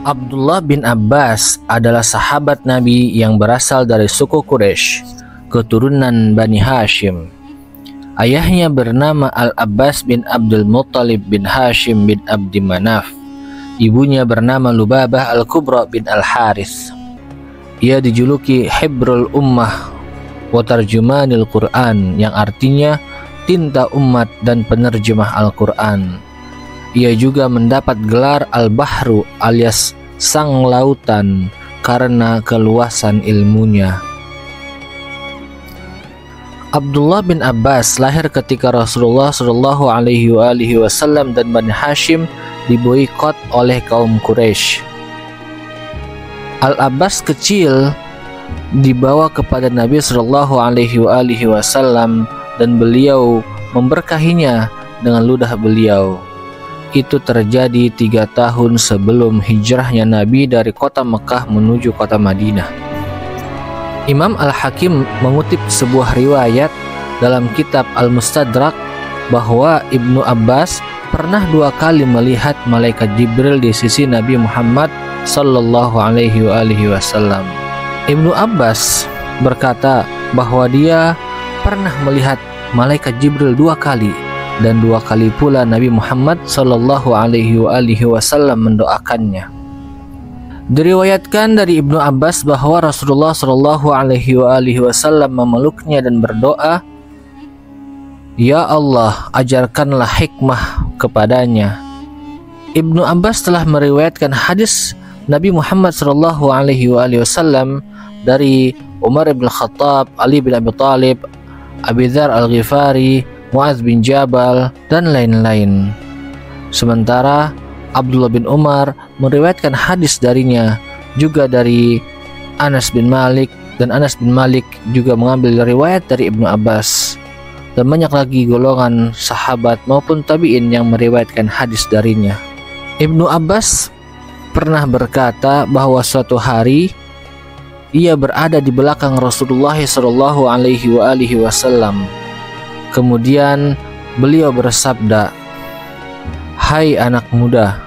Abdullah bin Abbas adalah sahabat Nabi yang berasal dari suku Quraisy, keturunan Bani Hashim. Ayahnya bernama Al-Abbas bin Abdul Muttalib bin Hashim bin Abdi Manaf. Ibunya bernama Lubabah Al-Kubra bin Al-Harith. Ia dijuluki Hibrul Ummah wa Tarjumanil Quran, yang artinya tinta umat dan penerjemah Al-Quran. Ia juga mendapat gelar Al-Bahru alias sang lautan karena keluasan ilmunya. Abdullah bin Abbas lahir ketika Rasulullah Shallallahu Alaihi Wasallam dan Bani Hashim diboikot oleh kaum Quraisy. Al-Abbas kecil dibawa kepada Nabi Shallallahu Alaihi Wasallam dan beliau memberkahinya dengan ludah beliau. Itu terjadi 3 tahun sebelum hijrahnya Nabi dari kota Mekah menuju kota Madinah. Imam Al-Hakim mengutip sebuah riwayat dalam kitab Al-Mustadrak bahwa Ibnu Abbas pernah 2 kali melihat malaikat Jibril di sisi Nabi Muhammad sallallahu alaihi wasallam. Ibnu Abbas berkata bahwa dia pernah melihat malaikat Jibril 2 kali, dan 2 kali pula Nabi Muhammad sallallahu alaihi wasallam mendoakannya. Diriwayatkan dari Ibnu Abbas bahwa Rasulullah sallallahu alaihi wasallam memeluknya dan berdoa, "Ya Allah, ajarkanlah hikmah kepadanya." Ibnu Abbas telah meriwayatkan hadis Nabi Muhammad sallallahu alaihi wasallam dari Umar bin Khattab, Ali bin Abi Thalib, Abi Dzar Al-Ghifari, Mu'adz bin Jabal, dan lain-lain. Sementara Abdullah bin Umar meriwayatkan hadis darinya juga dari Anas bin Malik, dan Anas bin Malik juga mengambil riwayat dari Ibnu Abbas, dan banyak lagi golongan sahabat maupun tabi'in yang meriwayatkan hadis darinya. Ibnu Abbas pernah berkata bahwa suatu hari ia berada di belakang Rasulullah sallallahu alaihi wasallam. Kemudian beliau bersabda, "Hai anak muda,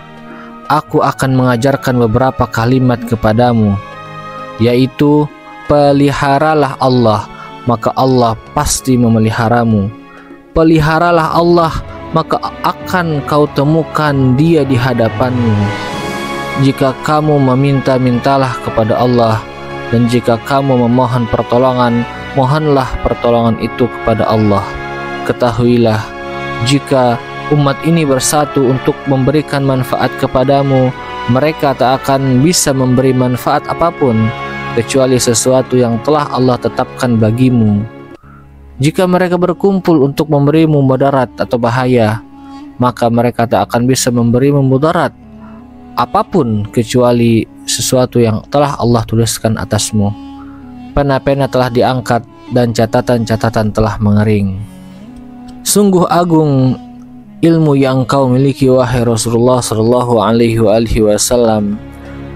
aku akan mengajarkan beberapa kalimat kepadamu, yaitu peliharalah Allah, maka Allah pasti memeliharamu. Peliharalah Allah, maka akan kau temukan Dia di hadapanmu. Jika kamu meminta, mintalah kepada Allah, dan jika kamu memohon pertolongan, mohonlah pertolongan itu kepada Allah. Ketahuilah, jika umat ini bersatu untuk memberikan manfaat kepadamu, mereka tak akan bisa memberi manfaat apapun kecuali sesuatu yang telah Allah tetapkan bagimu. Jika mereka berkumpul untuk memberimu mudarat atau bahaya, maka mereka tak akan bisa memberimu mudarat apapun kecuali sesuatu yang telah Allah tuliskan atasmu. Pena-pena telah diangkat dan catatan-catatan telah mengering. Sungguh agung ilmu yang kau miliki, wahai Rasulullah sallallahu alaihi wasallam.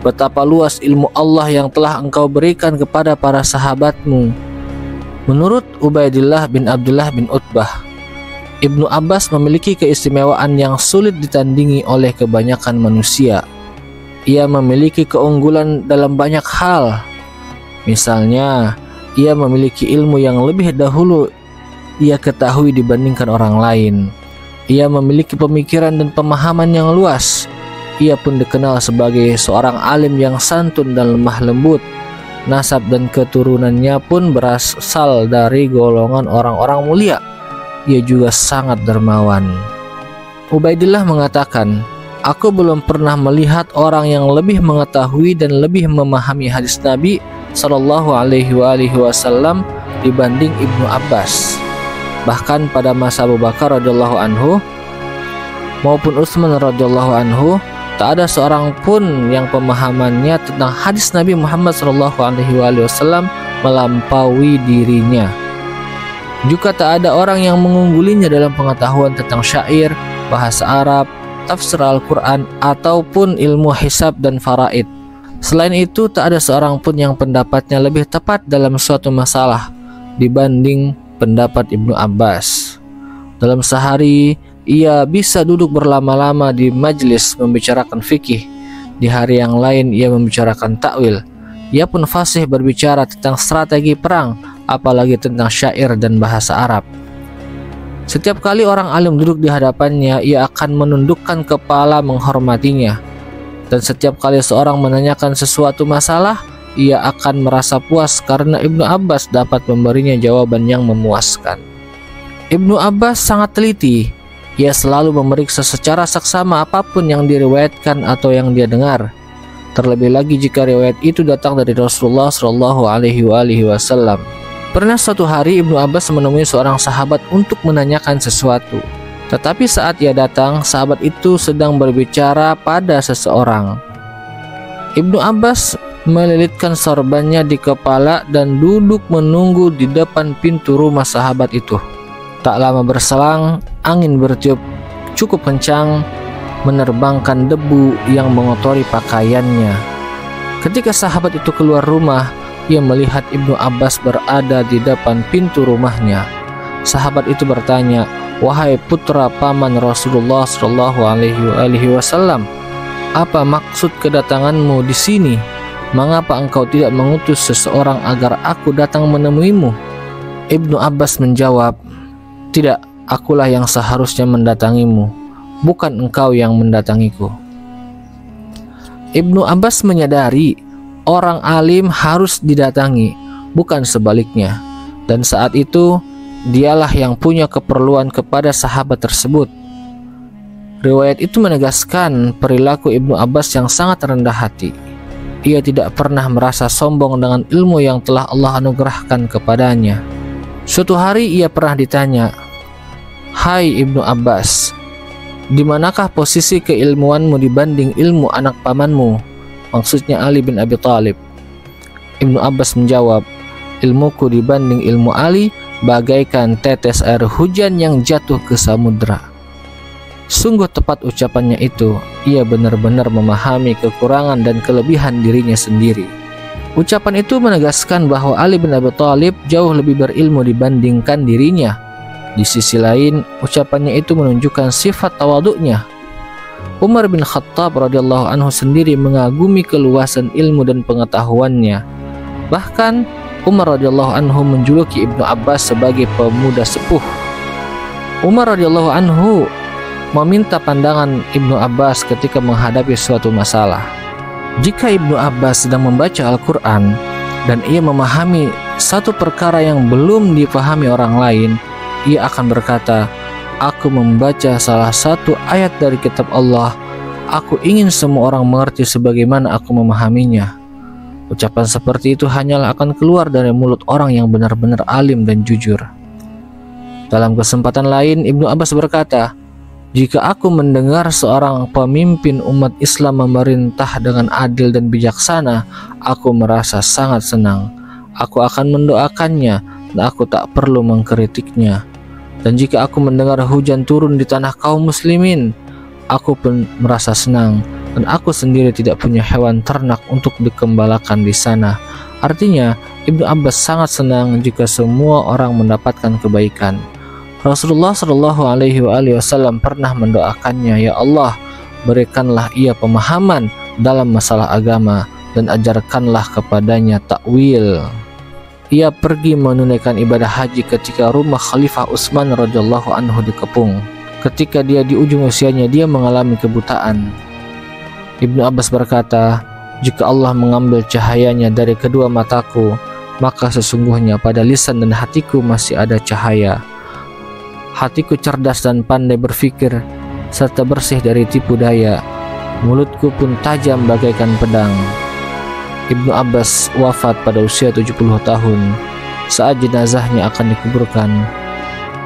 Betapa luas ilmu Allah yang telah engkau berikan kepada para sahabatmu." Menurut Ubaidillah bin Abdullah bin Utbah, Ibnu Abbas memiliki keistimewaan yang sulit ditandingi oleh kebanyakan manusia. Ia memiliki keunggulan dalam banyak hal. Misalnya, ia memiliki ilmu yang lebih dahulu ia ketahui dibandingkan orang lain. Ia memiliki pemikiran dan pemahaman yang luas. Ia pun dikenal sebagai seorang alim yang santun dan lemah lembut. Nasab dan keturunannya pun berasal dari golongan orang-orang mulia. Ia juga sangat dermawan. Ubaidillah mengatakan, "Aku belum pernah melihat orang yang lebih mengetahui dan lebih memahami hadis Nabi sallallahu alaihi wasallam dibanding Ibnu Abbas. Bahkan pada masa Abu Bakar radhiyallahu anhu maupun Utsman radhiyallahu anhu, tak ada seorang pun yang pemahamannya tentang hadis Nabi Muhammad sallallahu alaihi wasallam melampaui dirinya. Juga tak ada orang yang mengunggulinya dalam pengetahuan tentang syair, bahasa Arab, tafsir Al-Quran, ataupun ilmu hisab dan faraid. Selain itu, tak ada seorang pun yang pendapatnya lebih tepat dalam suatu masalah dibanding pendapat Ibnu Abbas. Dalam sehari, ia bisa duduk berlama-lama di majelis membicarakan fikih Di hari yang lain ia membicarakan takwil. Ia pun fasih berbicara tentang strategi perang, apalagi tentang syair dan bahasa Arab. Setiap kali orang alim duduk di hadapannya, ia akan menundukkan kepala menghormatinya. Dan setiap kali seorang menanyakan sesuatu masalah, ia akan merasa puas karena Ibnu Abbas dapat memberinya jawaban yang memuaskan. Ibnu Abbas sangat teliti. Ia selalu memeriksa secara saksama apapun yang diriwayatkan atau yang dia dengar. Terlebih lagi jika riwayat itu datang dari Rasulullah Shallallahu Alaihi Wasallam. Pernah suatu hari Ibnu Abbas menemui seorang sahabat untuk menanyakan sesuatu. Tetapi saat ia datang, sahabat itu sedang berbicara pada seseorang. Ibnu Abbas melilitkan sorbannya di kepala dan duduk menunggu di depan pintu rumah sahabat itu. Tak lama berselang, angin bertiup cukup kencang, menerbangkan debu yang mengotori pakaiannya. Ketika sahabat itu keluar rumah, ia melihat Ibnu Abbas berada di depan pintu rumahnya. Sahabat itu bertanya, "Wahai putra paman Rasulullah Shallallahu Alaihi Wasallam, apa maksud kedatanganmu di sini? Mengapa engkau tidak mengutus seseorang agar aku datang menemuimu?" Ibnu Abbas menjawab, "Tidak, akulah yang seharusnya mendatangimu, bukan engkau yang mendatangiku." Ibnu Abbas menyadari orang alim harus didatangi, bukan sebaliknya. Dan saat itu, dialah yang punya keperluan kepada sahabat tersebut. Riwayat itu menegaskan perilaku Ibnu Abbas yang sangat rendah hati. Ia tidak pernah merasa sombong dengan ilmu yang telah Allah anugerahkan kepadanya. Suatu hari ia pernah ditanya, "Hai Ibnu Abbas, di manakah posisi keilmuanmu dibanding ilmu anak pamanmu?" Maksudnya Ali bin Abi Thalib. Ibnu Abbas menjawab, "Ilmuku dibanding ilmu Ali bagaikan tetes air hujan yang jatuh ke samudra." Sungguh tepat ucapannya itu. Ia benar-benar memahami kekurangan dan kelebihan dirinya sendiri. Ucapan itu menegaskan bahwa Ali bin Abi Thalib jauh lebih berilmu dibandingkan dirinya. Di sisi lain, ucapannya itu menunjukkan sifat tawaduknya. Umar bin Khattab radhiyallahu anhu sendiri mengagumi keluasan ilmu dan pengetahuannya. Bahkan Umar radhiyallahu anhu menjuluki Ibnu Abbas sebagai pemuda sepuh. Umar radhiyallahu anhu meminta pandangan Ibnu Abbas ketika menghadapi suatu masalah. Jika Ibnu Abbas sedang membaca Al-Quran dan ia memahami satu perkara yang belum dipahami orang lain, ia akan berkata, "Aku membaca salah satu ayat dari kitab Allah. Aku ingin semua orang mengerti sebagaimana aku memahaminya." Ucapan seperti itu hanyalah akan keluar dari mulut orang yang benar-benar alim dan jujur. Dalam kesempatan lain, Ibnu Abbas berkata, "Jika aku mendengar seorang pemimpin umat Islam memerintah dengan adil dan bijaksana, aku merasa sangat senang. Aku akan mendoakannya dan aku tak perlu mengkritiknya. Dan jika aku mendengar hujan turun di tanah kaum muslimin, aku pun merasa senang. Dan aku sendiri tidak punya hewan ternak untuk dikembalakan di sana." Artinya, Ibnu Abbas sangat senang jika semua orang mendapatkan kebaikan. Rasulullah Shallallahu Alaihi Wasallam pernah mendoakannya, "Ya Allah, berikanlah ia pemahaman dalam masalah agama dan ajarkanlah kepadanya takwil." Ia pergi menunaikan ibadah haji ketika rumah Khalifah Utsman radhiyallahu anhu dikepung. Ketika dia di ujung usianya, dia mengalami kebutaan. Ibnu Abbas berkata, "Jika Allah mengambil cahayanya dari kedua mataku, maka sesungguhnya pada lisan dan hatiku masih ada cahaya. Hatiku cerdas dan pandai berfikir, serta bersih dari tipu daya. Mulutku pun tajam bagaikan pedang." Ibnu Abbas wafat pada usia 70 tahun. Saat jenazahnya akan dikuburkan,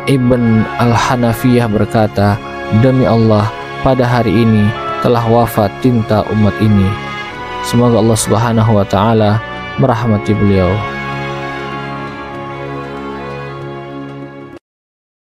Ibn Al-Hanafiyah berkata, "Demi Allah, pada hari ini telah wafat tinta umat ini." Semoga Allah Subhanahu wa Ta'ala merahmati beliau.